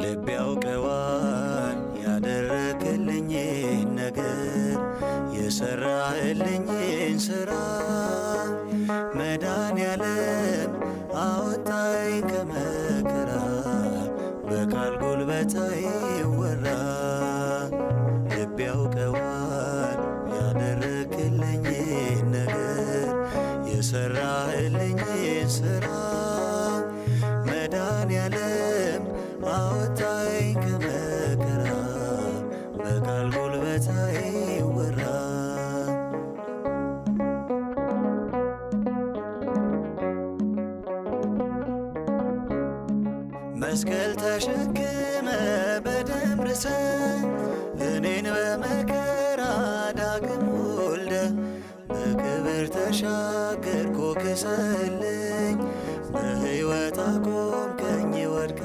ልብ ያውቀዋል ያደረክልኝን ነገር የሰራህልኝን ሥራ መድኃኔዓለም አወጣኝ ከመከራ በቃል ጉልበት አይወራ ልብ ያውቀዋል ያደረክልኝን ነገር የሰራህልኝን ሥራ መድኃኔዓለም አወጣኝ ከመከራ በቃል ጉልበት አይወራ መስቀል ተሸክመ በደም ርሰ እኔን በመከራ ዳግም ወልደ በክብር ተሻገርኩ ክሰልኝ በሕይወት አቆምከኝ ወድቀ